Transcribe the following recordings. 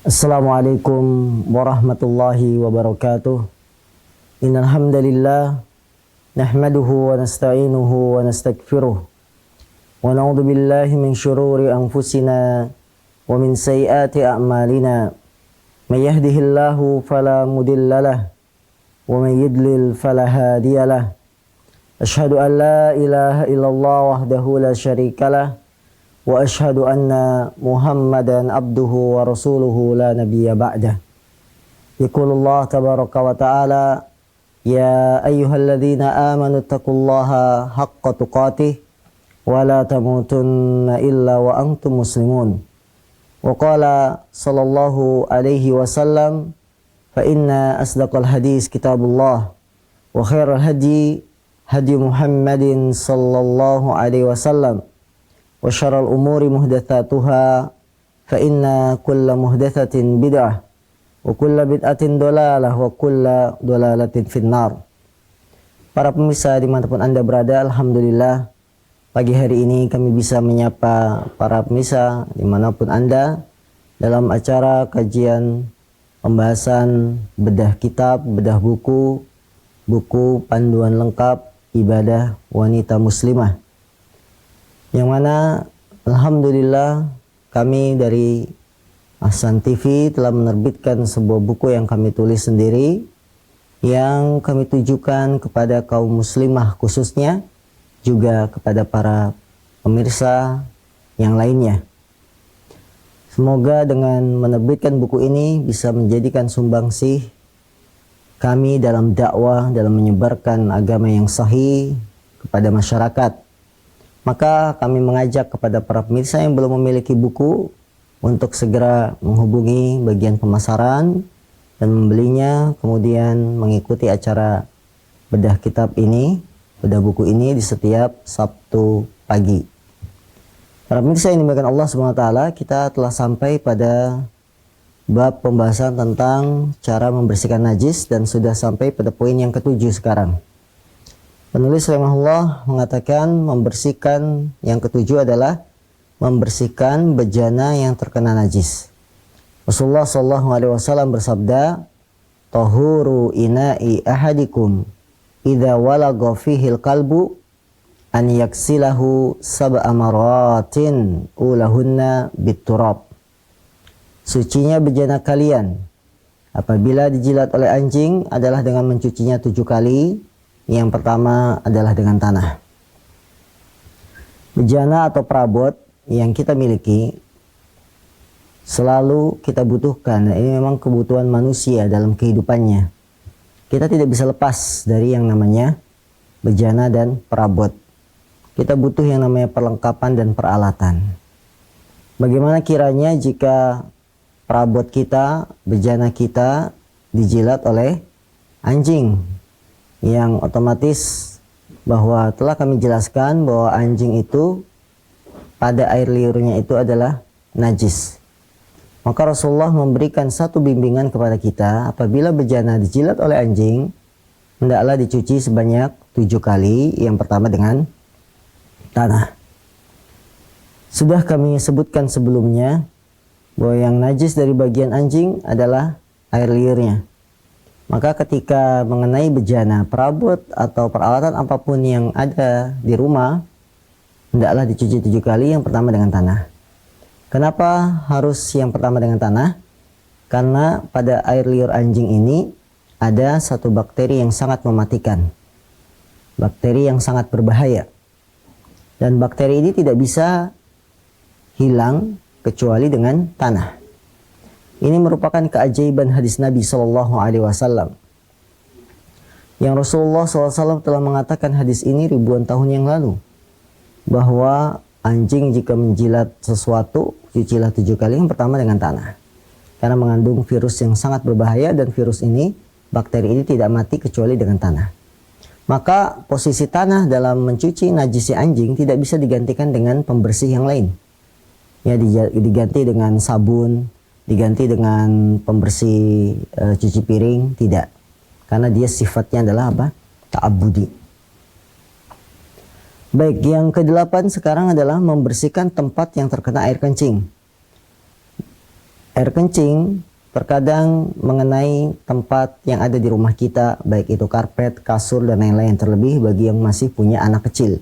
Assalamualaikum warahmatullahi wabarakatuh. Innal hamdalillah nahmaduhu wa nasta'inuhu wa nastaghfiruh wa na'udzu billahi min syururi anfusina wa min sayyiati a'malina. May yahdihillahu fala mudhillalah wa may yudlil fala hadiyalah. Asyhadu an la ilaha illallah wahdahu la syarikalah wa ashhadu anna Muhammadan abduhu wa rasuluhu la nabiyya ba'dah. Yaqulullah tabaraka wa ta'ala, ya ayyuhalladzina amanu taqullaha haqqa tuqatih wa la tamutunna illa wa antum muslimun. Wa qala sallallahu alaihi wasallam, fa inna asdaqal hadis kitabullah wa khairal hadi Muhammadin sallallahu alaihi wasallam wa syarrul umuri muhdatsatuha fa inna kulla muhdatsatin bid'ah wa kulla bid'atin dhalalah wa kulla dhalalatin finnar. Para pemirsa dimanapun Anda berada, alhamdulillah pagi hari ini kami bisa menyapa para pemirsa dimanapun Anda dalam acara kajian pembahasan bedah kitab, bedah buku panduan lengkap ibadah wanita muslimah, yang mana alhamdulillah kami dari Ahsan TV telah menerbitkan sebuah buku yang kami tulis sendiri, yang kami tujukan kepada kaum muslimah khususnya, juga kepada para pemirsa yang lainnya. Semoga dengan menerbitkan buku ini bisa menjadikan sumbangsih kami dalam dakwah, dalam menyebarkan agama yang sahih kepada masyarakat. Maka kami mengajak kepada para pemirsa yang belum memiliki buku untuk segera menghubungi bagian pemasaran dan membelinya, kemudian mengikuti acara bedah kitab ini, bedah buku ini di setiap Sabtu pagi. Para pemirsa yang dimuliakan Allah SWT, kita telah sampai pada bab pembahasan tentang cara membersihkan najis dan sudah sampai pada poin yang ke-7 sekarang. Penulis rahimahullah mengatakan membersihkan yang ke-7 adalah membersihkan bejana yang terkena najis. Rasulullah SAW bersabda, "Tahuru ina'i ahadikum idza walagha fihil kalbu an yaksilahu sab'a maratin ulahunna biturab." Sucinya bejana kalian apabila dijilat oleh anjing adalah dengan mencucinya 7 kali. Yang pertama adalah dengan tanah. Bejana atau perabot yang kita miliki selalu kita butuhkan. Ini memang kebutuhan manusia dalam kehidupannya. Kita tidak bisa lepas dari yang namanya bejana dan perabot. Kita butuh yang namanya perlengkapan dan peralatan. Bagaimana kiranya jika perabot kita, bejana kita dijilat oleh anjing, yang otomatis bahwa telah kami jelaskan bahwa anjing itu pada air liurnya itu adalah najis. Maka Rasulullah memberikan satu bimbingan kepada kita, apabila bejana dijilat oleh anjing, hendaklah dicuci sebanyak 7 kali. Yang pertama dengan tanah. Sudah kami sebutkan sebelumnya bahwa yang najis dari bagian anjing adalah air liurnya. Maka ketika mengenai bejana, perabot atau peralatan apapun yang ada di rumah, hendaklah dicuci 7 kali. Yang pertama dengan tanah. Kenapa harus yang pertama dengan tanah? Karena pada air liur anjing ini ada satu bakteri yang sangat mematikan. Bakteri yang sangat berbahaya. Dan bakteri ini tidak bisa hilang kecuali dengan tanah. Ini merupakan keajaiban hadis Nabi SAW, yang Rasulullah SAW telah mengatakan hadis ini ribuan tahun yang lalu, bahwa anjing jika menjilat sesuatu, cucilah 7 kali. Yang pertama dengan tanah, karena mengandung virus yang sangat berbahaya, dan virus ini, bakteri ini tidak mati kecuali dengan tanah. Maka posisi tanah dalam mencuci najisi anjing tidak bisa digantikan dengan pembersih yang lain. Ya, diganti dengan sabun, diganti dengan pembersih cuci piring, tidak. Karena dia sifatnya adalah apa? Ta'abbudi. Baik, yang ke-8 sekarang adalah membersihkan tempat yang terkena air kencing. Air kencing terkadang mengenai tempat yang ada di rumah kita, baik itu karpet, kasur, dan lain-lain. Terlebih bagi yang masih punya anak kecil,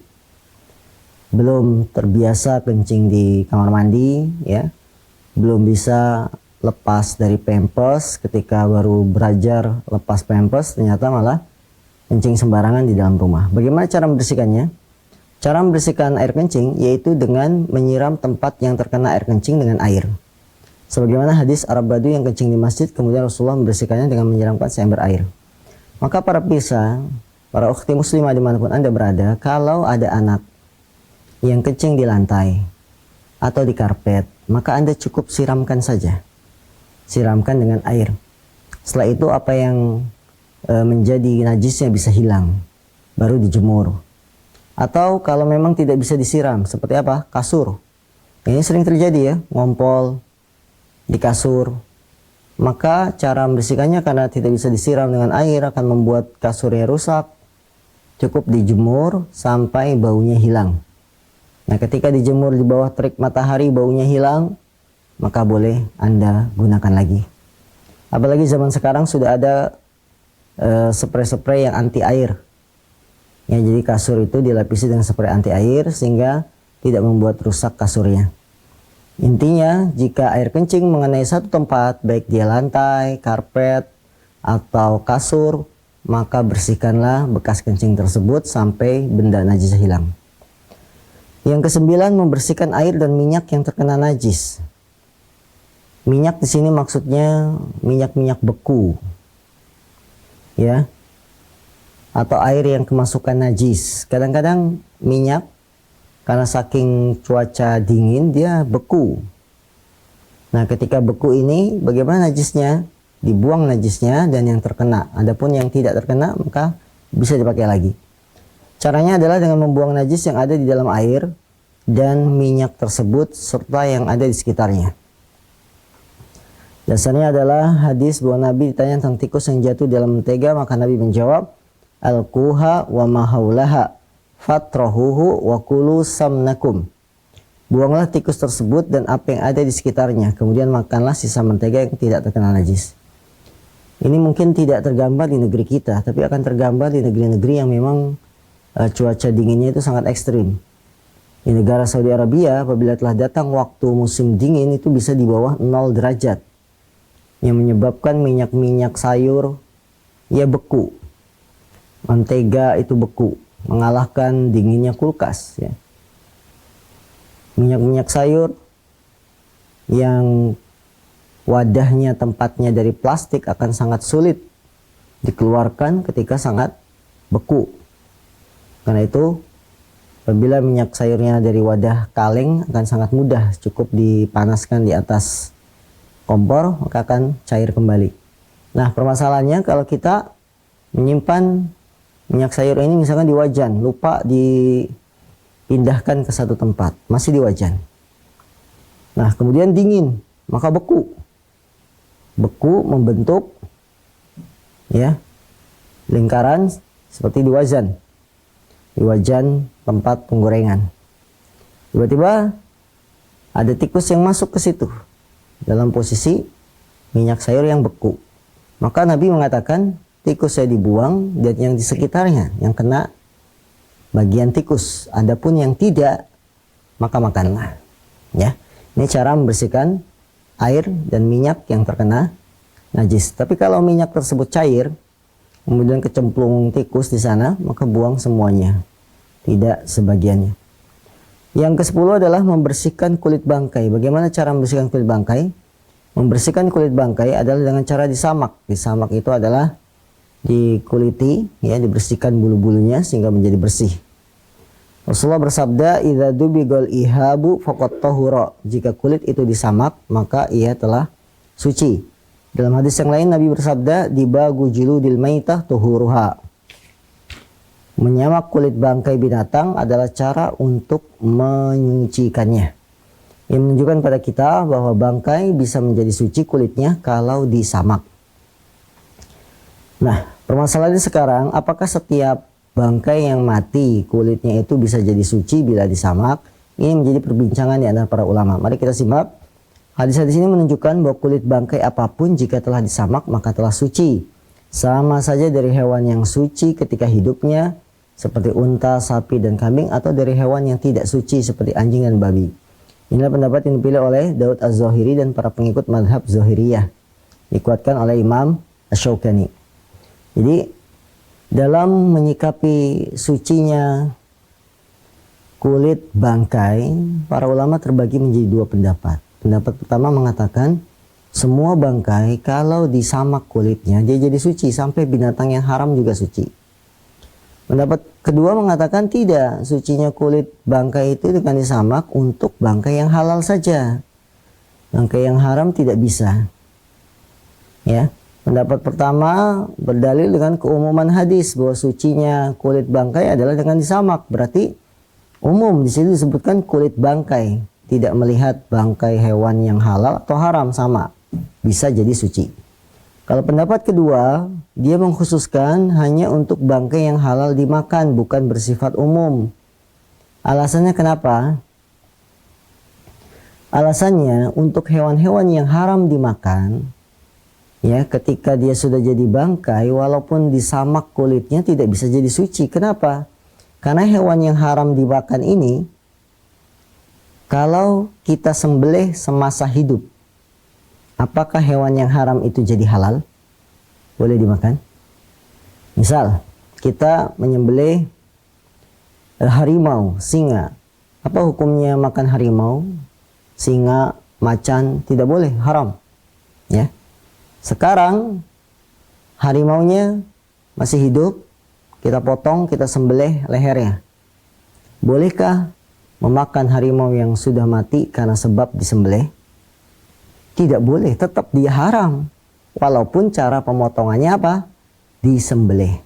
belum terbiasa kencing di kamar mandi, ya, belum bisa lepas dari pampers. Ketika baru belajar lepas pampers, ternyata malah kencing sembarangan di dalam rumah. Bagaimana cara membersihkannya? Cara membersihkan air kencing yaitu dengan menyiram tempat yang terkena air kencing dengan air. Sebagaimana hadis Arab Badu yang kencing di masjid, kemudian Rasulullah membersihkannya dengan menyiramkan seember air. Maka para pemirsa, para ukhti muslimah dimanapun Anda berada, kalau ada anak yang kencing di lantai atau di karpet, maka Anda cukup siramkan saja. Siramkan dengan air. Setelah itu apa yang menjadi najisnya bisa hilang, baru dijemur. Atau kalau memang tidak bisa disiram, seperti apa? Kasur. Ini sering terjadi ya, ngompol di kasur. Maka cara membersihkannya karena tidak bisa disiram dengan air akan membuat kasurnya rusak. Cukup dijemur sampai baunya hilang. Nah, ketika dijemur di bawah terik matahari baunya hilang, maka boleh Anda gunakan lagi. Apalagi zaman sekarang sudah ada spray-spray yang anti air. Ya, jadi kasur itu dilapisi dengan spray anti air sehingga tidak membuat rusak kasurnya. Intinya, jika air kencing mengenai satu tempat, baik dia lantai, karpet, atau kasur, maka bersihkanlah bekas kencing tersebut sampai benda najis hilang. Yang kesembilan, membersihkan air dan minyak yang terkena najis. Minyak di sini maksudnya minyak-minyak beku, ya, atau air yang kemasukan najis. Kadang-kadang minyak karena saking cuaca dingin dia beku. Nah, ketika beku ini bagaimana najisnya? Dibuang najisnya dan yang terkena. Adapun yang tidak terkena maka bisa dipakai lagi. Caranya adalah dengan membuang najis yang ada di dalam air dan minyak tersebut serta yang ada di sekitarnya. Dasarnya adalah hadis bahwa Nabi ditanya tentang tikus yang jatuh dalam mentega, maka Nabi menjawab, "Al-quha wa ma haulaha fatrahuhu wa kulu samnakum." Buanglah tikus tersebut dan apa yang ada di sekitarnya, kemudian makanlah sisa mentega yang tidak terkena najis. Ini mungkin tidak tergambar di negeri kita, tapi akan tergambar di negeri-negeri yang memang cuaca dinginnya itu sangat ekstrim. Di negara Saudi Arabia, apabila telah datang waktu musim dingin, itu bisa di bawah 0 derajat. Yang menyebabkan minyak-minyak sayur ya beku. Mentega itu beku, mengalahkan dinginnya kulkas, ya. Minyak-minyak sayur yang wadahnya tempatnya dari plastik akan sangat sulit dikeluarkan ketika sangat beku. Karena itu apabila minyak sayurnya dari wadah kaleng akan sangat mudah, cukup dipanaskan di atas kompor maka akan cair kembali. Nah, permasalahannya kalau kita menyimpan minyak sayur ini misalkan di wajan, lupa dipindahkan ke satu tempat, masih di wajan. Nah, kemudian dingin, maka beku. Beku membentuk ya lingkaran seperti di wajan. Di wajan tempat penggorengan. Tiba-tiba ada tikus yang masuk ke situ dalam posisi minyak sayur yang beku. Maka Nabi mengatakan tikus saya dibuang dan yang di sekitarnya yang kena bagian tikus. Adapun yang tidak maka makanlah. Ya, ini cara membersihkan air dan minyak yang terkena najis. Tapi kalau minyak tersebut cair, kemudian kecemplung tikus di sana, maka buang semuanya, tidak sebagiannya. Yang ke-10 adalah membersihkan kulit bangkai. Bagaimana cara membersihkan kulit bangkai? Membersihkan kulit bangkai adalah dengan cara disamak. Disamak itu adalah dikuliti, ya, dibersihkan bulu-bulunya sehingga menjadi bersih. Rasulullah bersabda, "Idza dubigal ihabu faqad tahura." Jika kulit itu disamak, maka ia telah suci. Dalam hadis yang lain Nabi bersabda, "Dibagu juludil maitah tuhuruha." Menyamak kulit bangkai binatang adalah cara untuk menyucikannya. Yang menunjukkan pada kita bahwa bangkai bisa menjadi suci kulitnya kalau disamak. Nah, permasalahannya sekarang, apakah setiap bangkai yang mati kulitnya itu bisa jadi suci bila disamak? Ini menjadi perbincangan di antara para ulama. Mari kita simak Hadis-hadis ini menunjukkan bahwa kulit bangkai apapun jika telah disamak maka telah suci. Sama saja dari hewan yang suci ketika hidupnya seperti unta, sapi, dan kambing, atau dari hewan yang tidak suci seperti anjing dan babi. Inilah pendapat yang dipilih oleh Daud Az-Zahiri dan para pengikut madhab Zahiriyah, dikuatkan oleh Imam Asy-Syaukani. Jadi dalam menyikapi sucinya kulit bangkai, para ulama terbagi menjadi dua pendapat. Pendapat pertama mengatakan semua bangkai kalau disamak kulitnya dia jadi suci, sampai binatang yang haram juga suci. Pendapat kedua mengatakan tidak, sucinya kulit bangkai itu dengan disamak untuk bangkai yang halal saja. Bangkai yang haram tidak bisa. Ya. Pendapat pertama berdalil dengan keumuman hadis bahwa sucinya kulit bangkai adalah dengan disamak. Berarti umum, di situ disebutkan kulit bangkai, tidak melihat bangkai hewan yang halal atau haram, sama, bisa jadi suci. Kalau pendapat kedua, dia mengkhususkan hanya untuk bangkai yang halal dimakan, bukan bersifat umum. Alasannya kenapa? Alasannya untuk hewan-hewan yang haram dimakan, ya, ketika dia sudah jadi bangkai, walaupun disamak kulitnya tidak bisa jadi suci. Kenapa? Karena hewan yang haram dimakan ini, kalau kita sembelih semasa hidup, apakah hewan yang haram itu jadi halal? Boleh dimakan? Misal, kita menyembelih harimau, singa. Apa hukumnya makan harimau, singa, macan? Tidak boleh, haram. Ya. Sekarang harimaunya masih hidup, kita potong, kita sembelih lehernya. Bolehkah memakan harimau yang sudah mati karena sebab disembelih? Tidak boleh, tetap dia haram. Walaupun cara pemotongannya apa? Disembelih.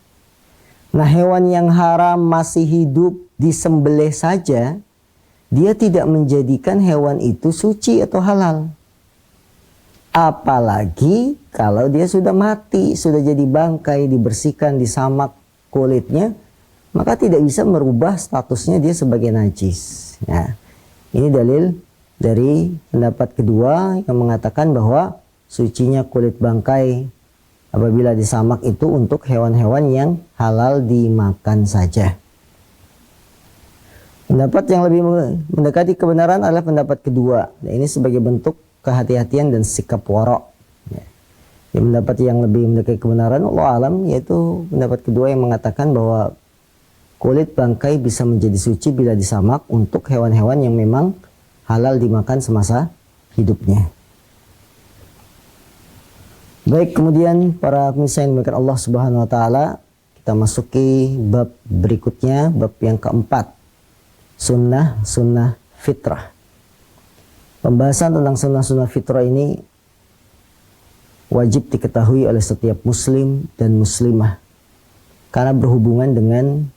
Nah, hewan yang haram masih hidup disembelih saja, dia tidak menjadikan hewan itu suci atau halal. Apalagi kalau dia sudah mati, sudah jadi bangkai, dibersihkan, disamak kulitnya, maka tidak bisa merubah statusnya dia sebagai najis. Nah, ini dalil dari pendapat kedua yang mengatakan bahwa sucinya kulit bangkai apabila disamak itu untuk hewan-hewan yang halal dimakan saja. Pendapat yang lebih mendekati kebenaran adalah pendapat kedua. Nah, ini sebagai bentuk kehati-hatian dan sikap warok. Ya. Pendapat yang lebih mendekati kebenaran, Allah alam, yaitu pendapat kedua yang mengatakan bahwa kulit bangkai bisa menjadi suci bila disamak untuk hewan-hewan yang memang halal dimakan semasa hidupnya. Baik, kemudian para pemirsa yang dimuliakan Allah Subhanahu wa taala, kita masuki bab berikutnya, bab yang keempat. Sunnah fitrah. Pembahasan tentang sunnah fitrah ini wajib diketahui oleh setiap muslim dan muslimah karena berhubungan dengan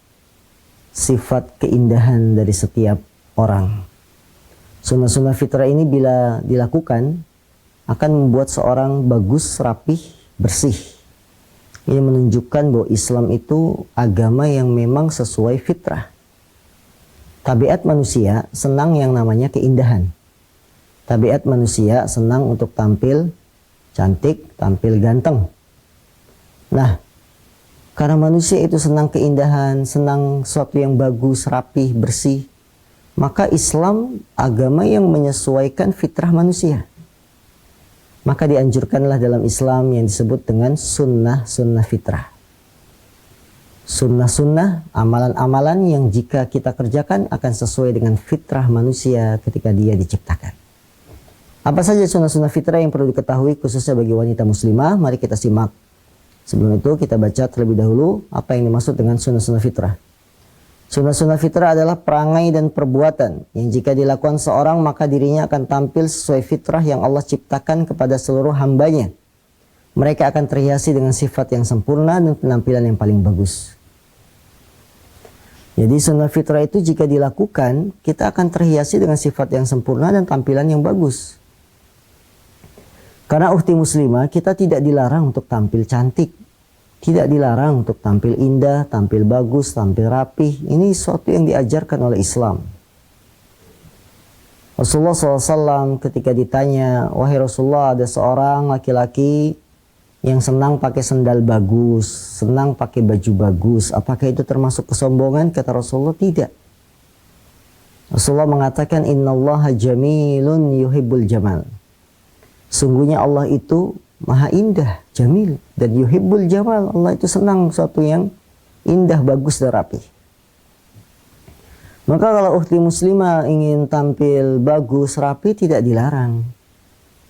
sifat keindahan dari setiap orang. Sunnah fitrah ini bila dilakukan akan membuat seorang bagus, rapih, bersih. Ini menunjukkan bahwa Islam itu agama yang memang sesuai fitrah. Tabiat manusia senang yang namanya keindahan. Tabiat manusia senang untuk tampil cantik, tampil ganteng. Nah, karena manusia itu senang keindahan, senang sesuatu yang bagus, rapih, bersih, maka Islam agama yang menyesuaikan fitrah manusia. Maka dianjurkanlah dalam Islam yang disebut dengan sunnah fitrah. Sunnah, amalan-amalan yang jika kita kerjakan akan sesuai dengan fitrah manusia ketika dia diciptakan. Apa saja sunnah fitrah yang perlu diketahui khususnya bagi wanita muslimah? Mari kita simak. Sebelum itu kita baca terlebih dahulu apa yang dimaksud dengan sunnah fitrah. Sunnah fitrah adalah perangai dan perbuatan yang jika dilakukan seorang maka dirinya akan tampil sesuai fitrah yang Allah ciptakan kepada seluruh hambanya. Mereka akan terhiasi dengan sifat yang sempurna dan penampilan yang paling bagus. Jadi sunnah fitrah itu jika dilakukan, kita akan terhiasi dengan sifat yang sempurna dan tampilan yang bagus. Karena ukhti muslimah, kita tidak dilarang untuk tampil cantik. Tidak dilarang untuk tampil indah, tampil bagus, tampil rapih. Ini sesuatu yang diajarkan oleh Islam. Rasulullah SAW ketika ditanya, wahai Rasulullah, ada seorang laki-laki yang senang pakai sendal bagus, senang pakai baju bagus, apakah itu termasuk kesombongan? Kata Rasulullah, tidak. Rasulullah mengatakan, innallaha jamilun yuhibbul jamal. Sungguhnya Allah itu maha indah, jamil, dan yuhibbul jamal. Allah itu senang sesuatu yang indah, bagus, dan rapi. Maka kalau ukhti muslimah ingin tampil bagus, rapi, tidak dilarang.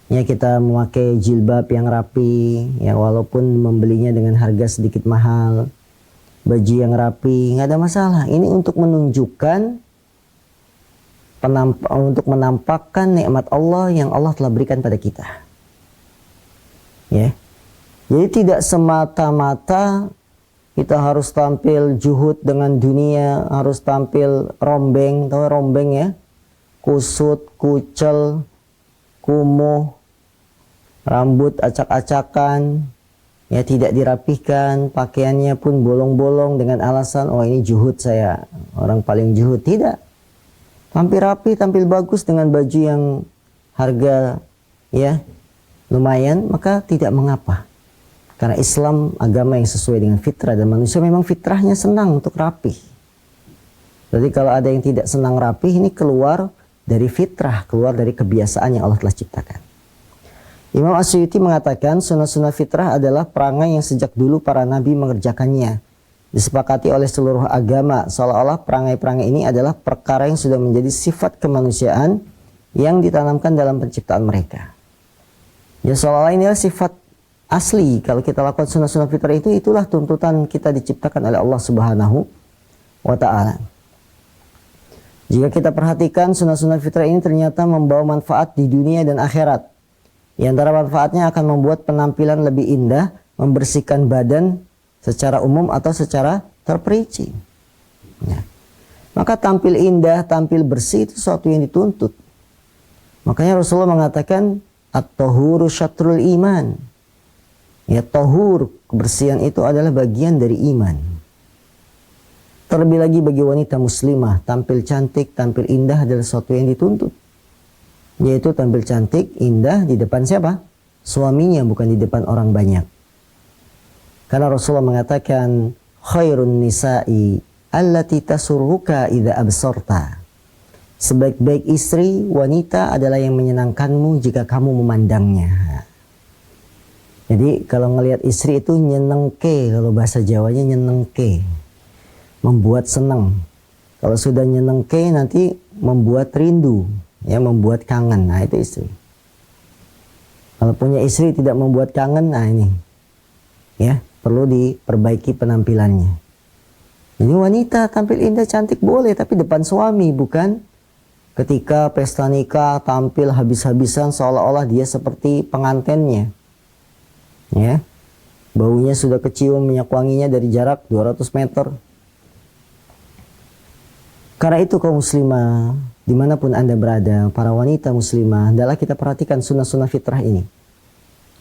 Ya, kita memakai jilbab yang rapi, ya walaupun membelinya dengan harga sedikit mahal. Baju yang rapi, nggak ada masalah. Ini untuk menunjukkan, untuk menampakkan nikmat Allah yang Allah telah berikan pada kita. Ya. Jadi tidak semata-mata kita harus tampil juhud dengan dunia, harus tampil rombeng, tahu rombeng ya? Kusut, kucel, kumuh, rambut acak-acakan, ya tidak dirapihkan, pakaiannya pun bolong-bolong dengan alasan, oh ini juhud saya, orang paling juhud. Tidak. Tampil rapi, tampil bagus dengan baju yang harga ya lumayan, maka tidak mengapa. Karena Islam agama yang sesuai dengan fitrah, dan manusia memang fitrahnya senang untuk rapi. Jadi kalau ada yang tidak senang rapi, ini keluar dari fitrah, keluar dari kebiasaan yang Allah telah ciptakan. Imam Asy'uti mengatakan sunnah-sunnah fitrah adalah perangai yang sejak dulu para nabi mengerjakannya. Disepakati oleh seluruh agama, seolah-olah perangai-perangai ini adalah perkara yang sudah menjadi sifat kemanusiaan yang ditanamkan dalam penciptaan mereka. Ya seolah-olah inilah sifat asli. Kalau kita lakukan sunnah-sunnah fitrah itu, itulah tuntutan kita diciptakan oleh Allah Subhanahu wa Ta'ala. Jika kita perhatikan, sunnah-sunnah fitrah ini ternyata membawa manfaat di dunia dan akhirat. Di antara manfaatnya akan membuat penampilan lebih indah, membersihkan badan secara umum atau secara terperinci. Ya. Maka tampil indah, tampil bersih itu sesuatu yang dituntut. Makanya Rasulullah mengatakan, at-tahuru syatrul iman. Ya, tahur, kebersihan itu adalah bagian dari iman. Terlebih lagi bagi wanita muslimah, tampil cantik, tampil indah adalah sesuatu yang dituntut. Yaitu tampil cantik, indah di depan siapa? Suaminya, bukan di depan orang banyak. Karena Rasulullah mengatakan, khairun nisa'i allati tasurruka idza absarta. Sebaik-baik istri, wanita adalah yang menyenangkanmu jika kamu memandangnya. Jadi kalau ngelihat istri itu nyenengke, kalau bahasa Jawanya nyenengke, membuat senang. Kalau sudah nyenengke nanti membuat rindu, ya membuat kangen. Nah itu istri. Kalau punya istri tidak membuat kangen, nah ini, ya perlu diperbaiki penampilannya. Jadi wanita tampil indah cantik boleh, tapi depan suami, bukan ketika pesta nikah tampil habis-habisan seolah-olah dia seperti pengantennya. Ya, baunya sudah kecium minyak wanginya dari jarak 200 meter. Karena itu kaum muslimah, dimanapun anda berada, para wanita muslimah, hendaklah kita perhatikan sunnah-sunnah fitrah ini,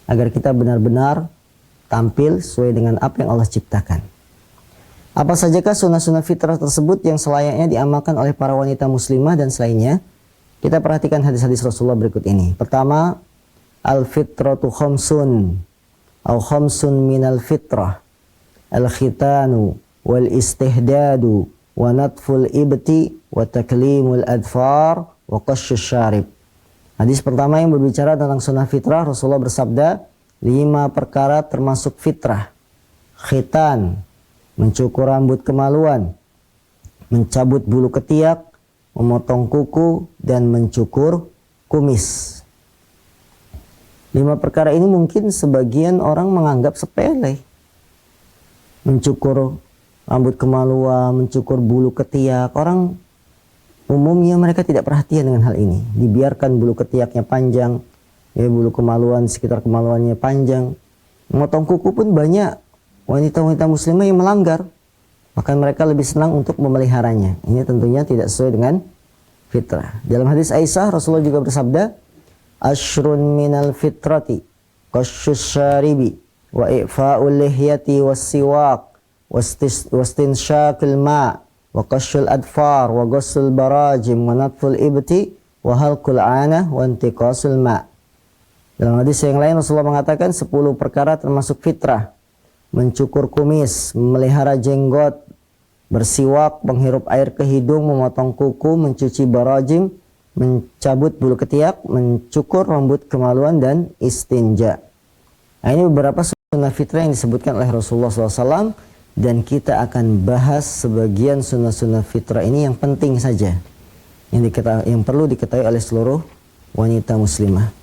agar kita benar-benar tampil sesuai dengan apa yang Allah ciptakan. Apa sajakah sunnah-sunnah fitrah tersebut yang selayaknya diamalkan oleh para wanita muslimah dan selainnya? Kita perhatikan hadis-hadis Rasulullah berikut ini. Pertama, al-fitratu khamsun. Au khamsun minal fitrah, al-khitanu wal istihdadu wa natful ibti wa taklimul adfar wa qasyus syarib. Hadis pertama yang berbicara tentang sunnah fitrah, Rasulullah bersabda, 5 perkara termasuk fitrah. Khitan, mencukur rambut kemaluan, mencabut bulu ketiak, memotong kuku, dan mencukur kumis. 5 perkara ini mungkin sebagian orang menganggap sepele. Mencukur rambut kemaluan, mencukur bulu ketiak. Orang umumnya mereka tidak perhatian dengan hal ini. Dibiarkan bulu ketiaknya panjang, ya bulu kemaluan, sekitar kemaluannya panjang. Memotong kuku pun banyak wanita-wanita muslimah yang melanggar. Bahkan mereka lebih senang untuk memeliharanya. Ini tentunya tidak sesuai dengan fitrah. Dalam hadis Aisyah, Rasulullah juga bersabda, ashrun minal fitrati qasyus syaribi wa i'fa'ul lihyati was-siwak wastinsyaqil ma' wa qasyul adfar wa ghussul barajim wa natful ibti wa halqul 'anah wa intiqasul ma'. Dalam hadis yang lain Rasulullah mengatakan 10 perkara termasuk fitrah. Mencukur kumis, memelihara jenggot, bersiwak, menghirup air ke hidung, memotong kuku, mencuci barajim, mencabut bulu ketiak, mencukur rambut kemaluan, dan istinja. Nah, ini beberapa sunnah fitrah yang disebutkan oleh Rasulullah SAW, dan kita akan bahas sebagian sunnah-sunnah fitrah ini yang penting saja, yang perlu diketahui oleh seluruh wanita muslimah.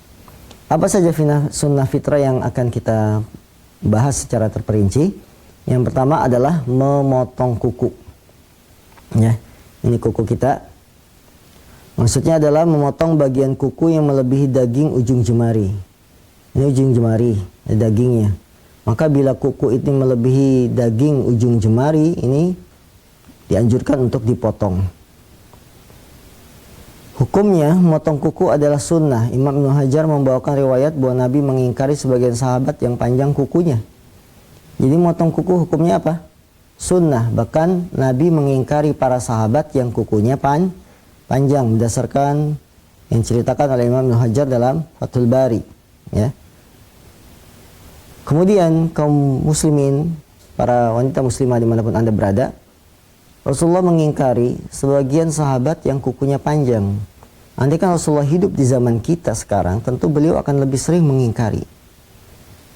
Apa saja sunnah fitrah yang akan kita bahas secara terperinci? Yang pertama adalah memotong kuku. Ya, ini kuku kita. Maksudnya adalah memotong bagian kuku yang melebihi daging ujung jemari. Ini ujung jemari, dagingnya. Maka bila kuku itu melebihi daging ujung jemari, ini dianjurkan untuk dipotong. Hukumnya, memotong kuku adalah sunnah. Imam Ibnu Hajar membawakan riwayat bahwa Nabi mengingkari sebagian sahabat yang panjang kukunya. Jadi memotong kuku hukumnya apa? Sunnah. Bahkan Nabi mengingkari para sahabat yang kukunya panjang berdasarkan yang diceritakan oleh Imam Ibnu Hajar dalam Fathul Bari, ya. Kemudian kaum muslimin, para wanita muslimah dimanapun Anda berada, Rasulullah mengingkari sebagian sahabat yang kukunya panjang. Andai kan Rasulullah hidup di zaman kita sekarang, tentu beliau akan lebih sering mengingkari.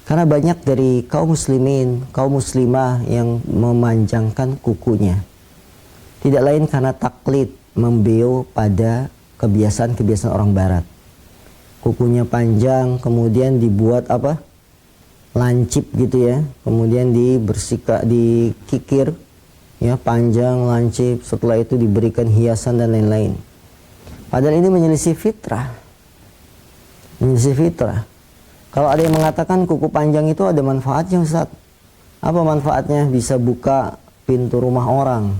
Karena banyak dari kaum muslimin, kaum muslimah yang memanjangkan kukunya. Tidak lain karena taklid, membeo pada kebiasaan-kebiasaan orang barat. Kukunya panjang, kemudian dibuat apa? Lancip gitu ya. Kemudian dikikir, ya, panjang, lancip. Setelah itu diberikan hiasan dan lain-lain. Padahal ini menyelisih fitrah. Menyelisih fitrah. Kalau ada yang mengatakan kuku panjang itu ada manfaatnya, Ustaz. Apa manfaatnya? Bisa buka pintu rumah orang,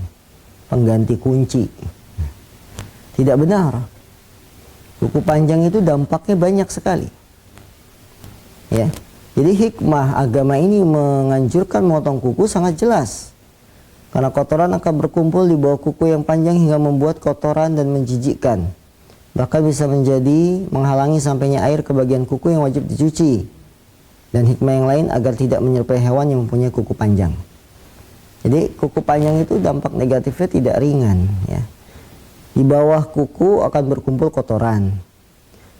pengganti kunci. Tidak benar. Kuku panjang itu dampaknya banyak sekali. Ya. Jadi hikmah agama ini menganjurkan memotong kuku sangat jelas. Karena kotoran akan berkumpul di bawah kuku yang panjang hingga membuat kotoran dan menjijikkan. Bahkan bisa menjadi menghalangi sampainya air ke bagian kuku yang wajib dicuci. Dan hikmah yang lain agar tidak menyerupai hewan yang mempunyai kuku panjang. Jadi kuku panjang itu dampak negatifnya tidak ringan, ya. Di bawah kuku akan berkumpul kotoran.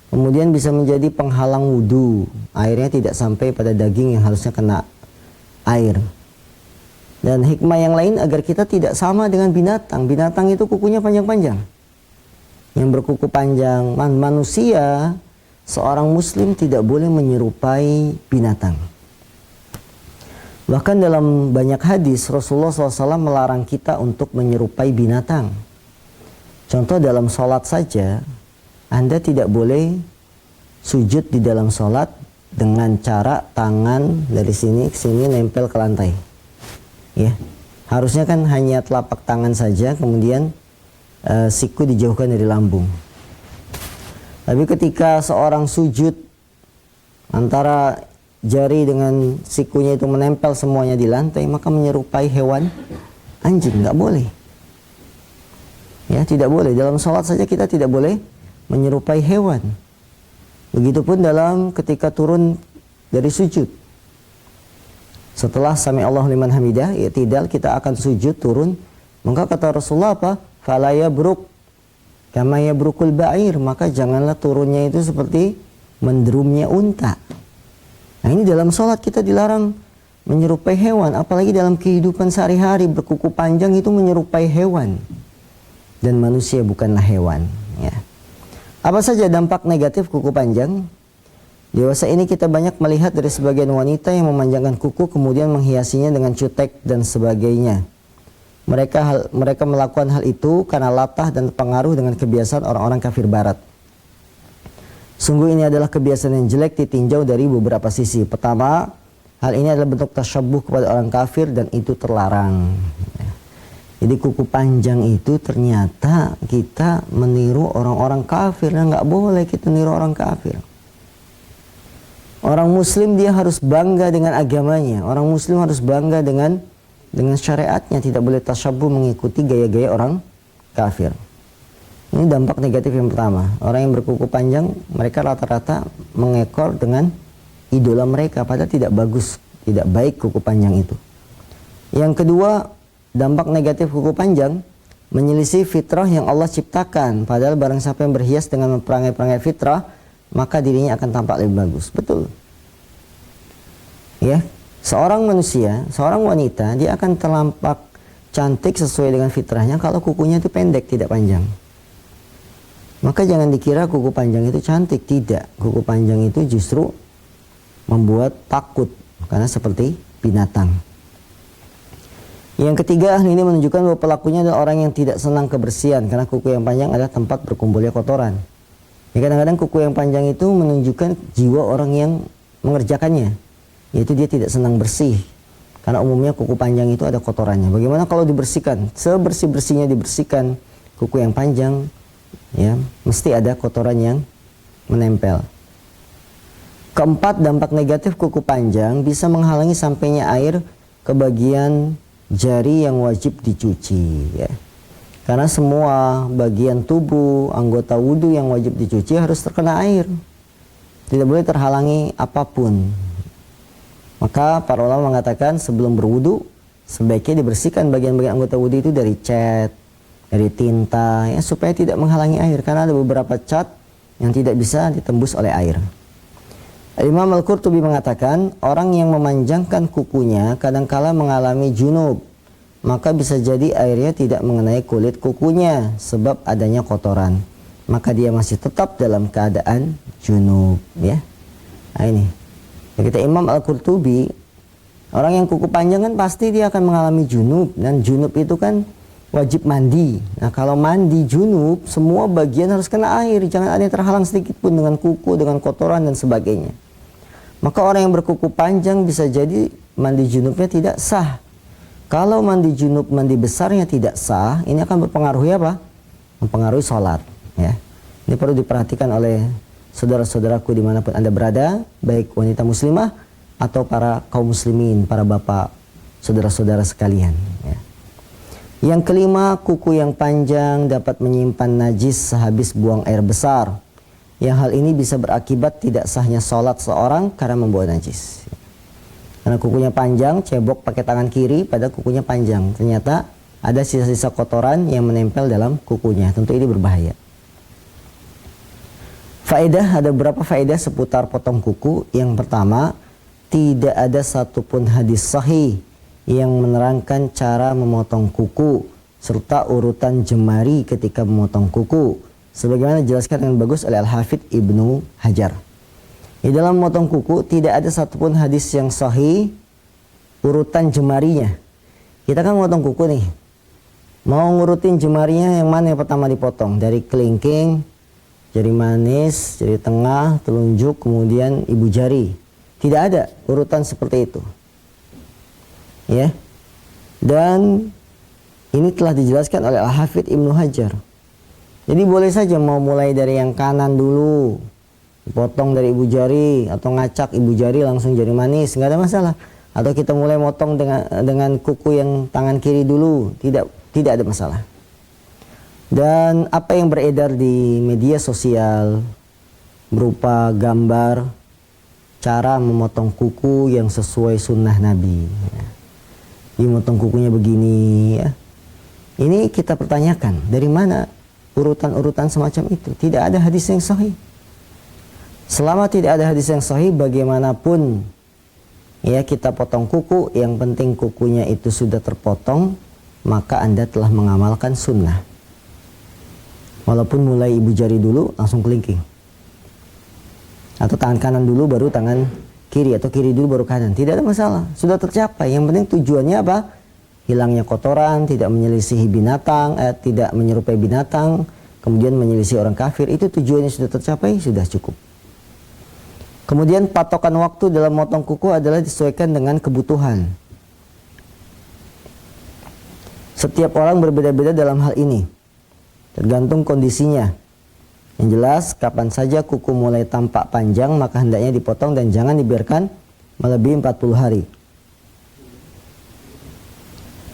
Kemudian bisa menjadi penghalang wudhu. Airnya tidak sampai pada daging yang harusnya kena air. Dan hikmah yang lain agar kita tidak sama dengan binatang. Binatang itu kukunya panjang-panjang. Yang berkuku panjang. Manusia, seorang muslim tidak boleh menyerupai binatang. Bahkan dalam banyak hadis Rasulullah SAW melarang kita untuk menyerupai binatang. Contoh dalam sholat saja, Anda tidak boleh sujud di dalam sholat dengan cara tangan dari sini ke sini nempel ke lantai. Ya, harusnya kan hanya telapak tangan saja, kemudian siku dijauhkan dari lambung. Tapi ketika seorang sujud, antara jari dengan sikunya itu menempel semuanya di lantai, maka menyerupai hewan anjing, nggak boleh. Ya, tidak boleh. Dalam sholat saja kita tidak boleh menyerupai hewan. Begitupun dalam ketika turun dari sujud. Setelah sami Allahu liman hamidah, i'tidal, kita akan sujud turun. Maka kata Rasulullah apa? Fala yabruk kama yabrukul ba'ir. Maka janganlah turunnya itu seperti mendrumnya unta. Nah, ini dalam sholat kita dilarang menyerupai hewan. Apalagi dalam kehidupan sehari-hari, berkuku panjang itu menyerupai hewan. Dan manusia bukanlah hewan, ya. Apa saja dampak negatif kuku panjang? Dewasa ini kita banyak melihat dari sebagian wanita yang memanjangkan kuku kemudian menghiasinya dengan cutek dan sebagainya. Mereka melakukan hal itu karena latah dan pengaruh dengan kebiasaan orang-orang kafir barat. Sungguh ini adalah kebiasaan yang jelek ditinjau dari beberapa sisi. Pertama, hal ini adalah bentuk tasyabuh kepada orang kafir dan itu terlarang. Jadi kuku panjang itu ternyata kita meniru orang-orang kafir, dan nggak boleh kita niru orang kafir. Orang muslim dia harus bangga dengan agamanya. Orang muslim harus bangga dengan syariatnya. Tidak boleh tasyabuh mengikuti gaya-gaya orang kafir. Ini dampak negatif yang pertama. Orang yang berkuku panjang, mereka rata-rata mengekor dengan idola mereka, padahal tidak bagus, tidak baik kuku panjang itu. Yang kedua, dampak negatif kuku panjang menyelisih fitrah yang Allah ciptakan. Padahal barang siapa yang berhias dengan perangai-perangai fitrah, maka dirinya akan tampak lebih bagus. Betul. Ya, seorang manusia, seorang wanita, dia akan terlampak cantik sesuai dengan fitrahnya kalau kukunya itu pendek, tidak panjang. Maka jangan dikira kuku panjang itu cantik, tidak. Kuku panjang itu justru membuat takut, karena seperti binatang. Yang ketiga, hal ini menunjukkan bahwa pelakunya adalah orang yang tidak senang kebersihan, karena kuku yang panjang adalah tempat berkumpulnya kotoran. Ya, kadang-kadang kuku yang panjang itu menunjukkan jiwa orang yang mengerjakannya, yaitu dia tidak senang bersih, karena umumnya kuku panjang itu ada kotorannya. Bagaimana kalau dibersihkan? Sebersih-bersihnya dibersihkan kuku yang panjang, ya, mesti ada kotoran yang menempel. Keempat, dampak negatif kuku panjang bisa menghalangi sampainya air ke bagian jari yang wajib dicuci, ya. Karena semua bagian tubuh, anggota wudhu yang wajib dicuci harus terkena air. Tidak boleh terhalangi apapun. Maka para ulama mengatakan sebelum berwudhu, sebaiknya dibersihkan bagian-bagian anggota wudhu itu dari cat, dari tinta, ya, supaya tidak menghalangi air. Karena ada beberapa cat yang tidak bisa ditembus oleh air. Imam Al-Qurtubi mengatakan, orang yang memanjangkan kukunya kadangkala mengalami junub, maka bisa jadi airnya tidak mengenai kulit kukunya sebab adanya kotoran. Maka dia masih tetap dalam keadaan junub, ya. Nah ini. Kata Imam Al-Qurtubi, orang yang kuku panjang kan pasti dia akan mengalami junub, dan junub itu kan wajib mandi. Nah, kalau mandi junub, semua bagian harus kena air, jangan ada yang terhalang sedikit pun dengan kuku, dengan kotoran dan sebagainya. Maka orang yang berkuku panjang bisa jadi mandi junubnya tidak sah. Kalau mandi junub, mandi besarnya tidak sah, ini akan berpengaruh apa? Mempengaruhi sholat, ya. Ini perlu diperhatikan oleh saudara-saudaraku dimanapun Anda berada, baik wanita muslimah atau para kaum muslimin, para bapak, saudara-saudara sekalian, ya. Yang kelima, kuku yang panjang dapat menyimpan najis sehabis buang air besar. Yang hal ini bisa berakibat tidak sahnya sholat seorang karena membawa najis. Karena kukunya panjang, cebok pakai tangan kiri, padahal kukunya panjang. Ternyata ada sisa-sisa kotoran yang menempel dalam kukunya. Tentu ini berbahaya. Faedah, ada beberapa faedah seputar potong kuku. Yang pertama, tidak ada satupun hadis sahih yang menerangkan cara memotong kuku serta urutan jemari ketika memotong kuku, sebagaimana dijelaskan dengan bagus oleh Al-Hafidh Ibnu Hajar. Di dalam memotong kuku tidak ada satupun hadis yang sahih urutan jemarinya. Kita kan memotong kuku nih, mau ngurutin jemarinya yang mana yang pertama dipotong, dari kelingking, jari manis, jari tengah, telunjuk, kemudian ibu jari. Tidak ada urutan seperti itu, ya. Dan ini telah dijelaskan oleh Al-Hafidh Ibnu Hajar. Jadi boleh saja mau mulai dari yang kanan dulu, potong dari ibu jari, atau ngacak ibu jari langsung jari manis, nggak ada masalah. Atau kita mulai motong dengan kuku yang tangan kiri dulu, tidak ada masalah. Dan apa yang beredar di media sosial berupa gambar cara memotong kuku yang sesuai sunnah Nabi, ya. Dimotong kukunya begini, ya. Ini kita pertanyakan, dari mana urutan-urutan semacam itu? Tidak ada hadis yang sahih. Selama tidak ada hadis yang sahih, bagaimanapun ya kita potong kuku, yang penting kukunya itu sudah terpotong, maka Anda telah mengamalkan sunnah. Walaupun mulai ibu jari dulu langsung kelingking, atau tangan kanan dulu baru tangan kiri, atau kiri dulu baru kanan, tidak ada masalah, sudah tercapai. Yang penting tujuannya apa? Hilangnya kotoran, tidak menyelisihi binatang, tidak menyerupai binatang, kemudian menyelisihi orang kafir. Itu tujuannya sudah tercapai, sudah cukup. Kemudian patokan waktu dalam motong kuku adalah disesuaikan dengan kebutuhan. Setiap orang berbeda-beda dalam hal ini, tergantung kondisinya. Yang jelas, kapan saja kuku mulai tampak panjang, maka hendaknya dipotong dan jangan dibiarkan melebihi 40 hari.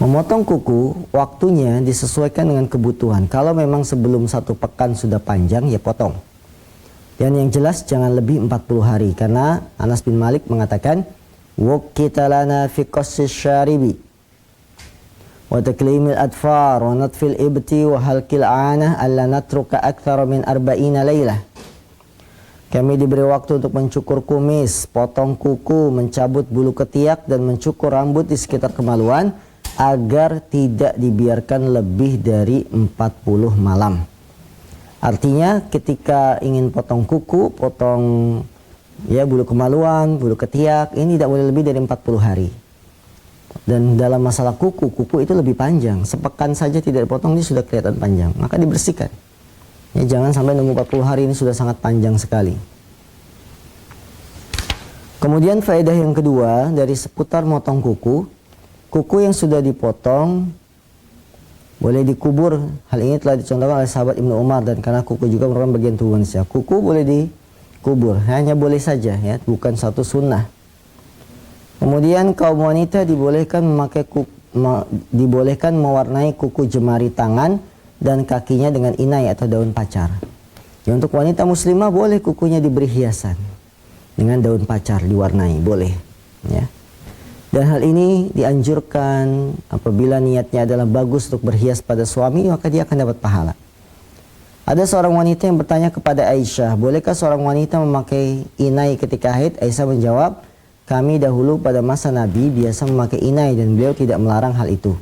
Memotong kuku waktunya disesuaikan dengan kebutuhan. Kalau memang sebelum 1 pekan sudah panjang, ya potong. Dan yang jelas jangan lebih 40 hari. Karena Anas bin Malik mengatakan, "Wukkita lana fi qassis syaribi wa taklimil adfar wa natfil ibti wa halqil aanah alla natruka akthara min arba'ina laylah." Kami diberi waktu untuk mencukur kumis, potong kuku, mencabut bulu ketiak, dan mencukur rambut di sekitar kemaluan, agar tidak dibiarkan lebih dari 40 malam. Artinya ketika ingin potong kuku, potong bulu kemaluan, bulu ketiak, ini tidak boleh lebih dari 40 hari. Dan dalam masalah kuku itu lebih panjang. Sepekan saja tidak dipotong, ini sudah kelihatan panjang. Maka dibersihkan. Ya, jangan sampai nunggu 40 hari, ini sudah sangat panjang sekali. Kemudian faedah yang kedua dari seputar motong kuku. Kuku yang sudah dipotong boleh dikubur. Hal ini telah dicontohkan oleh sahabat Ibnu Umar, dan karena kuku juga merupakan bagian tubuh manusia. Kuku boleh dikubur, hanya boleh saja, ya, bukan satu sunnah. Kemudian kaum wanita dibolehkan mewarnai kuku jemari tangan dan kakinya dengan inai atau daun pacar. Ya, untuk wanita muslimah boleh kukunya diberi hiasan dengan daun pacar, diwarnai, boleh, ya. Dan hal ini dianjurkan apabila niatnya adalah bagus untuk berhias pada suami, maka dia akan dapat pahala. Ada seorang wanita yang bertanya kepada Aisyah, bolehkah seorang wanita memakai inai ketika haid? Aisyah menjawab, kami dahulu pada masa Nabi biasa memakai inai dan beliau tidak melarang hal itu.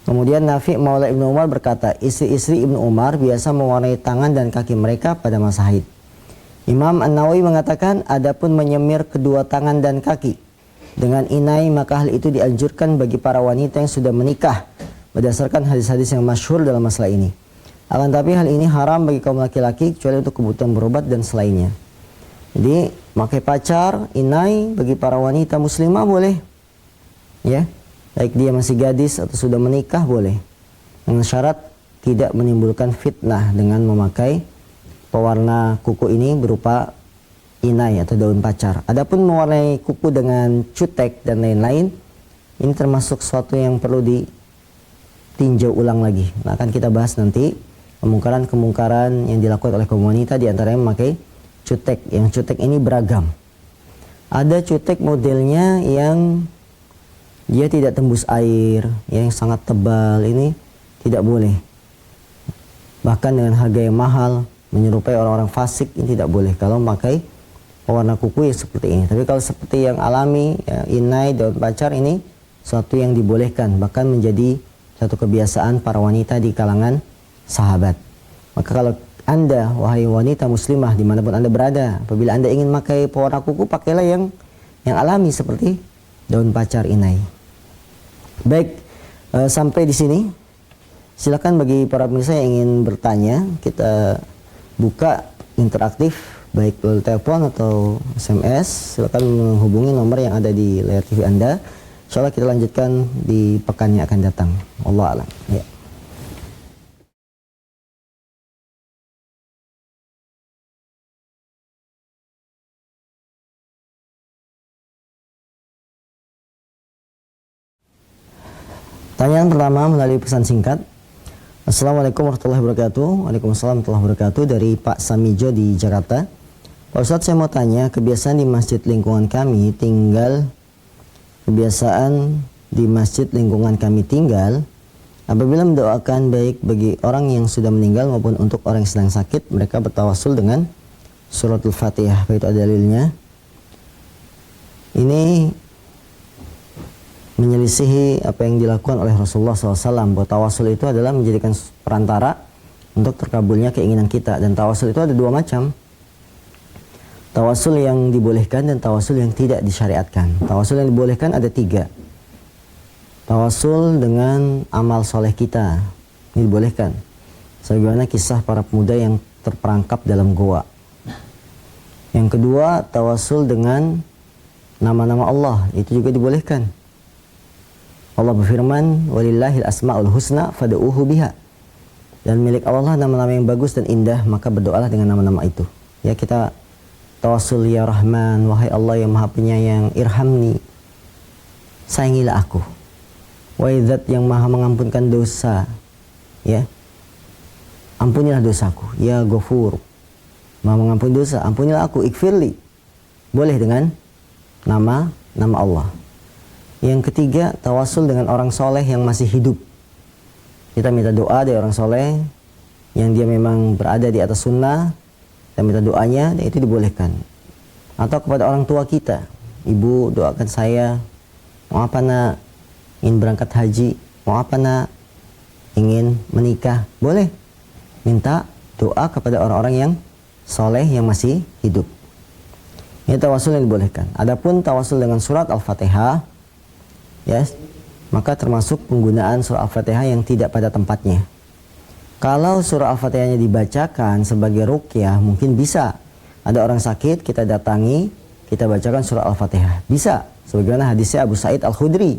Kemudian Nafi' Maula Ibnu Umar berkata, istri-istri Ibnu Umar biasa mewarnai tangan dan kaki mereka pada masa haid. Imam An-Nawawi mengatakan, adapun menyemir kedua tangan dan kaki dengan inai, maka hal itu dianjurkan bagi para wanita yang sudah menikah berdasarkan hadis-hadis yang masyhur dalam masalah ini. Akan tapi hal ini haram bagi kaum laki-laki kecuali untuk kebutuhan berobat dan selainnya. Jadi pakai pacar, inai bagi para wanita muslimah boleh, ya, baik dia masih gadis atau sudah menikah boleh, dengan syarat tidak menimbulkan fitnah dengan memakai pewarna kuku ini berupa inai atau daun pacar. Adapun mewarnai kuku dengan cutek dan lain-lain, ini termasuk sesuatu yang perlu ditinjau ulang lagi. Nah, akan kita bahas nanti kemungkaran-kemungkaran yang dilakukan oleh kaum wanita, diantaranya memakai cutek. Yang cutek ini beragam. Ada cutek modelnya yang dia tidak tembus air, yang sangat tebal, ini tidak boleh. Bahkan dengan harga yang mahal, menyerupai orang-orang fasik, ini tidak boleh kalau memakai pewarna kuku yang seperti ini. Tapi kalau seperti yang alami, ya, inai, daun pacar, ini suatu yang dibolehkan, bahkan menjadi satu kebiasaan para wanita di kalangan sahabat. Maka kalau Anda, wahai wanita muslimah dimanapun Anda berada, apabila Anda ingin memakai pewarna kuku, pakailah yang alami seperti daun pacar, inai. Baik, sampai di sini. Silakan bagi para pemirsa yang ingin bertanya, kita buka interaktif baik melalui telepon atau SMS. Silakan menghubungi nomor yang ada di layar TV Anda. Insyaallah kita lanjutkan di pekan yang akan datang. Wallahu a'lam. Ya. Pertanyaan pertama melalui pesan singkat. Assalamualaikum warahmatullahi wabarakatuh. Waalaikumsalam warahmatullahi wabarakatuh. Dari Pak Samijo di Jakarta. Pak Ustadz, saya mau tanya, kebiasaan di masjid lingkungan kami tinggal, apabila mendoakan baik bagi orang yang sudah meninggal maupun untuk orang yang sedang sakit, mereka bertawasul dengan suratul Fatihah. Itu ada dalilnya. Ini menyelisihi apa yang dilakukan oleh Rasulullah SAW. Bahwa tawasul itu adalah menjadikan perantara untuk terkabulnya keinginan kita. Dan tawasul itu ada dua macam. Tawasul yang dibolehkan dan tawasul yang tidak disyariatkan. Tawasul yang dibolehkan ada 3. Tawasul dengan amal soleh kita, ini dibolehkan. Sebagaimana kisah para pemuda yang terperangkap dalam goa. Yang kedua, tawasul dengan nama-nama Allah, itu juga dibolehkan. Allah berfirman, walillahil asma'ul husna fad'uhu biha. Dan milik Allah nama-nama yang bagus dan indah, maka berdoalah dengan nama-nama itu. Ya, kita tawasul, ya Rahman, wahai Allah yang Maha Penyayang, irhamni, sayangilah aku. Wahai Zat yang maha mengampunkan dosa, ya, ampunilah dosaku. Ya Ghafur, maha mengampuni dosa, ampunilah aku. Ikfirli, boleh dengan nama Allah. Yang ketiga, tawasul dengan orang soleh yang masih hidup. Kita minta doa dari orang soleh yang dia memang berada di atas sunnah, kita minta doanya, dan itu dibolehkan. Atau kepada orang tua kita, ibu doakan saya, mau apa nak, ingin berangkat haji, mau apa nak, ingin menikah, boleh minta doa kepada orang-orang yang soleh yang masih hidup. Ini tawasul yang dibolehkan. Adapun tawasul dengan surat Al-Fatihah, ya, maka termasuk penggunaan surah Al-Fatihah yang tidak pada tempatnya. Kalau surah Al-Fatihahnya dibacakan sebagai ruqyah, mungkin bisa. Ada orang sakit, kita datangi, kita bacakan surah Al-Fatihah. Bisa, sebagaimana hadisnya Abu Sa'id Al-Khudri.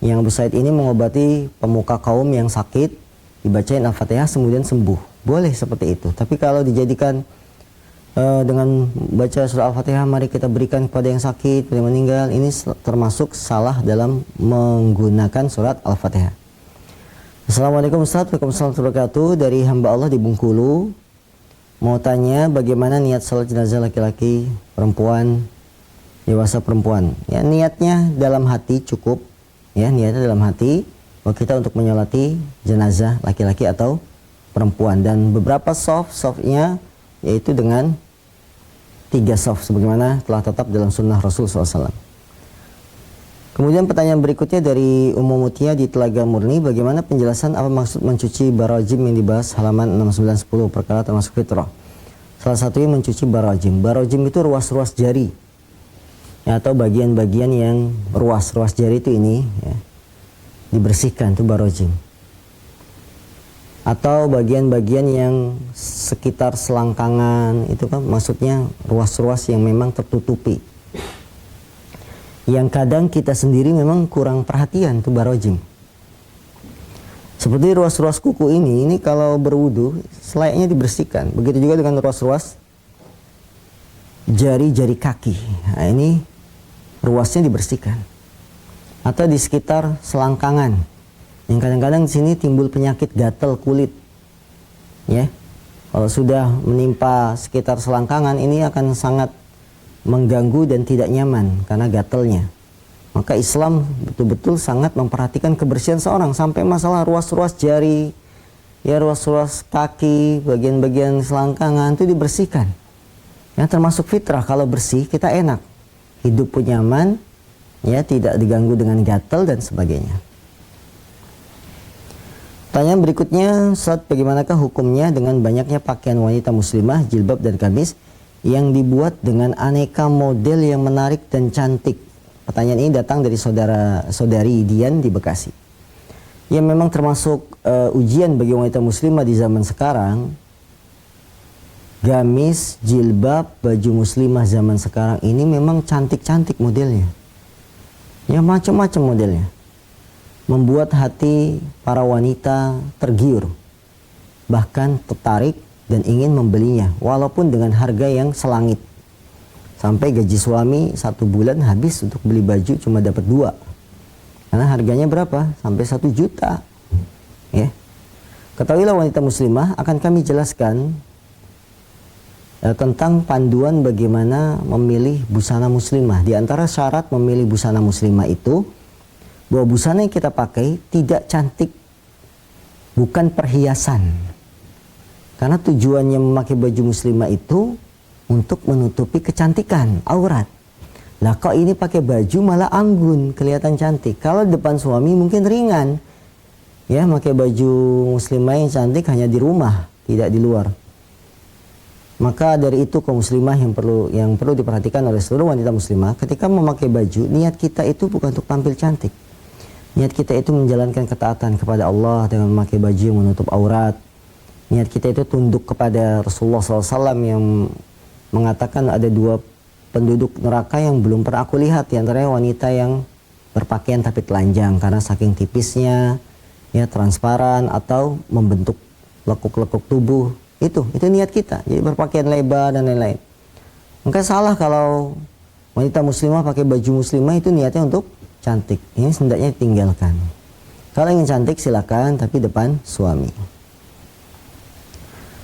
Yang Abu Sa'id ini mengobati pemuka kaum yang sakit, dibacain Al-Fatihah kemudian sembuh. Boleh seperti itu. Tapi kalau dijadikan dengan baca surah Al-Fatihah, mari kita berikan kepada yang sakit, yang meninggal, ini termasuk salah dalam menggunakan surat Al-Fatihah. Assalamualaikum Ustaz, waalaikumsalam warahmatullahi wabarakatuh. Dari hamba Allah di Bengkulu, mau tanya bagaimana niat salat jenazah laki-laki, perempuan, dewasa perempuan. Ya, niatnya dalam hati cukup, ya, niatnya dalam hati bahwa kita untuk menyolati jenazah laki-laki atau perempuan. Dan beberapa softnya yaitu dengan 3 soft sebagaimana telah tetap dalam sunnah Rasul SAW. Kemudian pertanyaan berikutnya dari Ummu Mutia di Telaga Murni, bagaimana penjelasan apa maksud mencuci barajim yang dibahas halaman 6910 perkara termasuk fitrah. Salah satunya mencuci barajim. Barajim itu ruas-ruas jari, ya, atau bagian-bagian yang ruas jari itu ini, ya, dibersihkan, itu barajim. Atau bagian-bagian yang sekitar selangkangan, itu kan maksudnya ruas-ruas yang memang tertutupi, yang kadang kita sendiri memang kurang perhatian, itu barajim. Seperti ruas-ruas kuku ini kalau berwudu selayaknya dibersihkan. Begitu juga dengan ruas-ruas jari-jari kaki. Nah, ini ruasnya dibersihkan. Atau di sekitar selangkangan, yang kadang-kadang di sini timbul penyakit gatal kulit, ya. Kalau sudah menimpa sekitar selangkangan, ini akan sangat mengganggu dan tidak nyaman karena gatalnya. Maka Islam betul-betul sangat memperhatikan kebersihan seorang, sampai masalah ruas-ruas jari, ya, ruas-ruas kaki, bagian-bagian selangkangan itu dibersihkan. Ya, termasuk fitrah, kalau bersih kita enak, hidup pun nyaman, ya, tidak diganggu dengan gatal dan sebagainya. Pertanyaan berikutnya, Ustaz, bagaimanakah hukumnya dengan banyaknya pakaian wanita muslimah, jilbab dan gamis yang dibuat dengan aneka model yang menarik dan cantik? Pertanyaan ini datang dari saudari Dian di Bekasi. Ya, memang termasuk ujian bagi wanita muslimah di zaman sekarang. Gamis, jilbab, baju muslimah zaman sekarang ini memang cantik-cantik modelnya. Ya, macam-macam modelnya. Membuat hati para wanita tergiur, bahkan tertarik dan ingin membelinya, walaupun dengan harga yang selangit. Sampai gaji suami 1 bulan habis untuk beli baju cuma dapat 2. Karena harganya berapa? Sampai 1 juta. Ya. Ketahuilah wanita muslimah, akan kami jelaskan tentang panduan bagaimana memilih busana muslimah. Di antara syarat memilih busana muslimah itu, bahwa busana yang kita pakai tidak cantik, bukan perhiasan. Karena tujuannya memakai baju muslimah itu untuk menutupi kecantikan, aurat. Lah kok ini pakai baju malah anggun, kelihatan cantik. Kalau depan suami mungkin ringan, ya, pakai baju muslimah yang cantik hanya di rumah, tidak di luar. Maka dari itu kaum muslimah yang perlu diperhatikan oleh seluruh wanita muslimah, ketika memakai baju, niat kita itu bukan untuk tampil cantik. Niat kita itu menjalankan ketaatan kepada Allah dengan memakai baju yang menutup aurat. Niat kita itu tunduk kepada Rasulullah SAW yang mengatakan ada 2 penduduk neraka yang belum pernah aku lihat. Di antaranya wanita yang berpakaian tapi telanjang karena saking tipisnya, ya, transparan atau membentuk lekuk-lekuk tubuh. Itu niat kita. Jadi berpakaian lebar dan lain-lain. Maka salah kalau wanita muslimah pakai baju muslimah itu niatnya untuk cantik. Ini hendaknya ditinggalkan. Kalau ingin cantik silakan, tapi depan suami.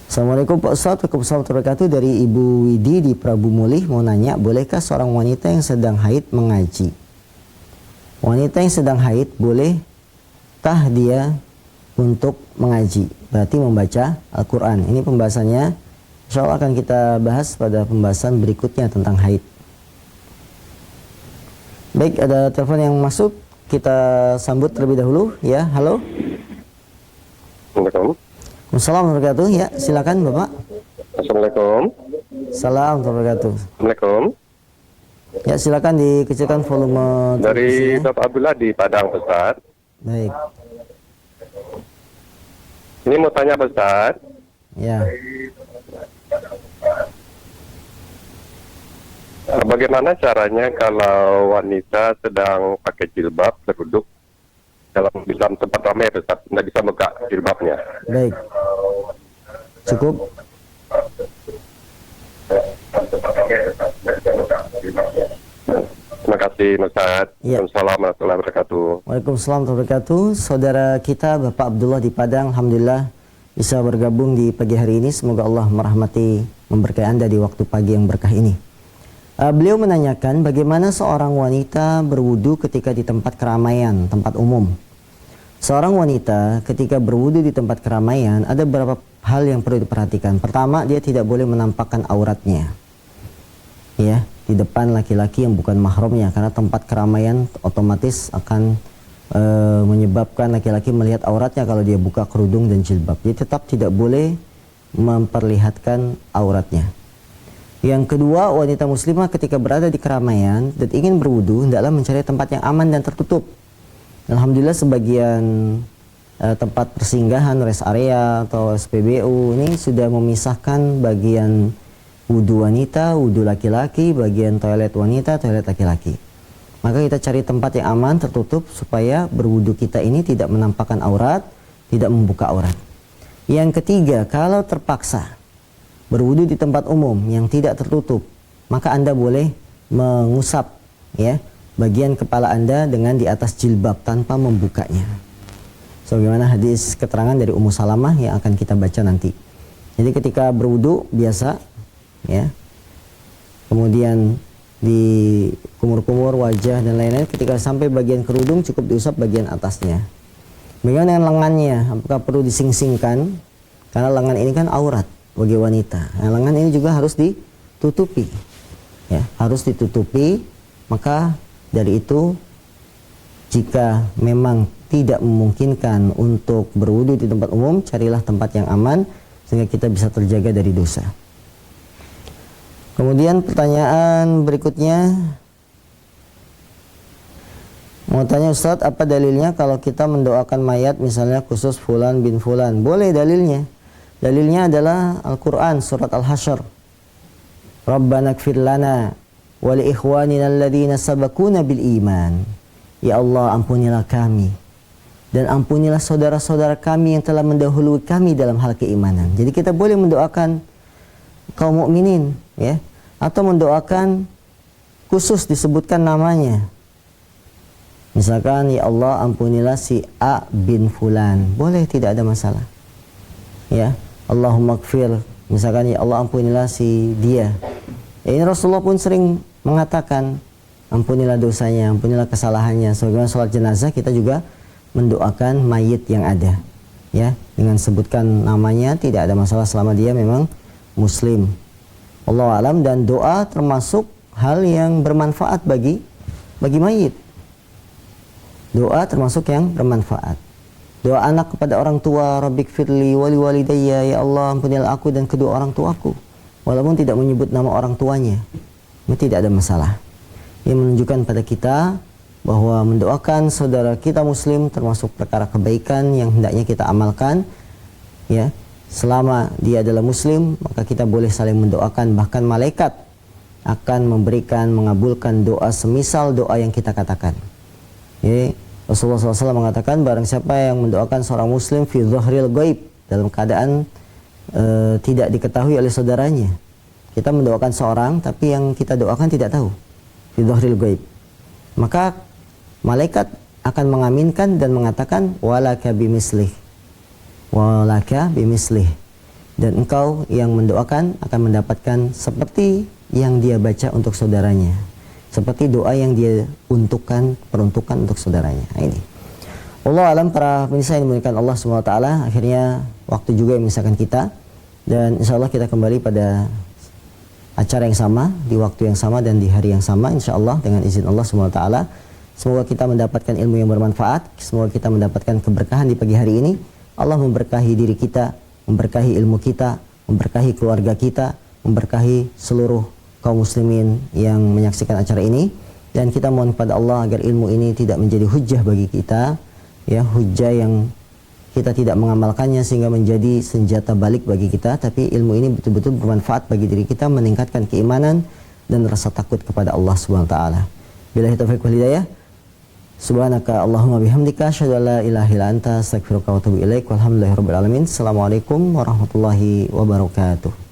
Assalamualaikum Pak Ustaz, Waalaikumsalam warahmatullahi wabarakatuh. Dari Ibu Widi di Prabu Mulih mau nanya, bolehkah seorang wanita yang sedang haid mengaji? Wanita yang sedang haid, bolehkah dia untuk mengaji? Berarti membaca Al-Quran. Ini pembahasannya, insya Allah akan kita bahas pada pembahasan berikutnya tentang haid. Baik, ada telepon yang masuk, kita sambut terlebih dahulu. Ya, halo. Assalamualaikum. Assalamualaikum warahmatullahi wabarakatuh. Ya, silakan Bapak. Assalamualaikum. Salam warahmatullahi wabarakatuh. Assalamualaikum. Ya, silakan dikecilkan volume Dari televisinya. Bapak Abdullah di Padang, Ustaz. Baik. Ini mau tanya, Ustaz. Ya. Bagaimana caranya kalau wanita sedang pakai jilbab duduk dalam tempat ramai, Ustaz, tidak bisa buka jilbabnya? Baik. Cukup. Terima kasih, Ustaz. Ya. Assalamualaikum warahmatullahi wabarakatuh. Waalaikumsalam warahmatullahi wabarakatuh. Saudara kita Bapak Abdullah di Padang, alhamdulillah bisa bergabung di pagi hari ini. Semoga Allah merahmati, memberkahi Anda di waktu pagi yang berkah ini. Beliau menanyakan bagaimana seorang wanita berwudu ketika di tempat keramaian, tempat umum. Seorang wanita ketika berwudu di tempat keramaian, ada beberapa hal yang perlu diperhatikan. Pertama, dia tidak boleh menampakkan auratnya, ya, di depan laki-laki yang bukan mahramnya, karena tempat keramaian otomatis akan menyebabkan laki-laki melihat auratnya kalau dia buka kerudung dan jilbab. Dia tetap tidak boleh memperlihatkan auratnya. Yang kedua, wanita muslimah ketika berada di keramaian dan ingin berwudu, hendaklah mencari tempat yang aman dan tertutup. Alhamdulillah sebagian tempat persinggahan, rest area atau SPBU ini sudah memisahkan bagian wudu wanita, wudu laki-laki, bagian toilet wanita, toilet laki-laki. Maka kita cari tempat yang aman, tertutup, supaya berwudu kita ini tidak menampakkan aurat, tidak membuka aurat. Yang ketiga, kalau terpaksa berwudu di tempat umum yang tidak tertutup, maka Anda boleh mengusap, ya, bagian kepala Anda dengan di atas jilbab tanpa membukanya. Sebagaimana hadis keterangan dari Ummu Salamah yang akan kita baca nanti. Jadi ketika berwudu biasa, ya, kemudian di kumur-kumur wajah dan lain-lain, ketika sampai bagian kerudung cukup diusap bagian atasnya. Bagaimana dengan lengannya? Apakah perlu dising-singkan? Karena lengan ini kan aurat bagi wanita. Nah, lengan ini juga harus ditutupi, ya, harus ditutupi. Maka dari itu, jika memang tidak memungkinkan untuk berwudu di tempat umum, carilah tempat yang aman sehingga kita bisa terjaga dari dosa. Kemudian pertanyaan berikutnya, mau tanya Ustadz, apa dalilnya kalau kita mendoakan mayat misalnya khusus fulan bin fulan? Boleh dalilnya. Dalilnya adalah Al-Quran, surat Al-Hasyr. Rabbana gfir lana wa li ikhwanina alladhina sabakuna bil iman. Ya Allah, ampunilah kami dan ampunilah saudara-saudara kami yang telah mendahului kami dalam hal keimanan. Jadi kita boleh mendoakan kaum mukminin, ya, atau mendoakan khusus disebutkan namanya. Misalkan, ya Allah, ampunilah si A bin fulan. Boleh, tidak ada masalah. Ya, Allahumma gfir, misalkan, ya Allah, ampunilah si dia. Ya, ini Rasulullah pun sering mengatakan, ampunilah dosanya, ampunilah kesalahannya. Sebagaimana sholat jenazah, kita juga mendoakan mayit yang ada, ya, dengan sebutkan namanya, tidak ada masalah selama dia memang muslim. Allahu a'lam. Dan doa termasuk hal yang bermanfaat bagi mayit. Doa termasuk yang bermanfaat. Doa anak kepada orang tua, Rabbighfirli wali walidayya, ya Allah, ampunilah aku dan kedua orang tuaku. Walaupun tidak menyebut nama orang tuanya, ini tidak ada masalah. Ini menunjukkan pada kita bahwa mendoakan saudara kita muslim termasuk perkara kebaikan yang hendaknya kita amalkan, ya. Selama dia adalah muslim, maka kita boleh saling mendoakan. Bahkan malaikat akan memberikan, mengabulkan doa semisal doa yang kita katakan. Jadi Rasulullah SAW mengatakan, barang siapa yang mendoakan seorang muslim fi dhahril ghaib, dalam keadaan tidak diketahui oleh saudaranya. Kita mendoakan seorang tapi yang kita doakan tidak tahu, fi dhahril ghaib, maka malaikat akan mengaminkan dan mengatakan walaka bimislih. Walaka bimislih. Dan engkau yang mendoakan akan mendapatkan seperti yang dia baca untuk saudaranya. Seperti doa yang dia peruntukkan untuk saudaranya. Nah, ini. Allah alam, para pemirsa yang dimuliakan Allah SWT, akhirnya waktu juga yang memisahkan kita. Dan insya Allah kita kembali pada acara yang sama, di waktu yang sama dan di hari yang sama, insya Allah dengan izin Allah SWT. Semoga kita mendapatkan ilmu yang bermanfaat. Semoga kita mendapatkan keberkahan di pagi hari ini. Allah memberkahi diri kita, memberkahi ilmu kita, memberkahi keluarga kita, memberkahi seluruh kaum muslimin yang menyaksikan acara ini. Dan kita mohon kepada Allah agar ilmu ini tidak menjadi hujjah bagi kita, ya, hujjah yang kita tidak mengamalkannya sehingga menjadi senjata balik bagi kita, tapi ilmu ini betul-betul bermanfaat bagi diri kita, meningkatkan keimanan dan rasa takut kepada Allah Subhanahu wa taala. Billahi taufiq wal hidayah. Subhanaka Allahumma bihamdika asyhadu an la ilaha illa anta astaghfiruka wa atubu ilaik. Walhamdulillahirabbil alamin. Assalamualaikum warahmatullahi wabarakatuh.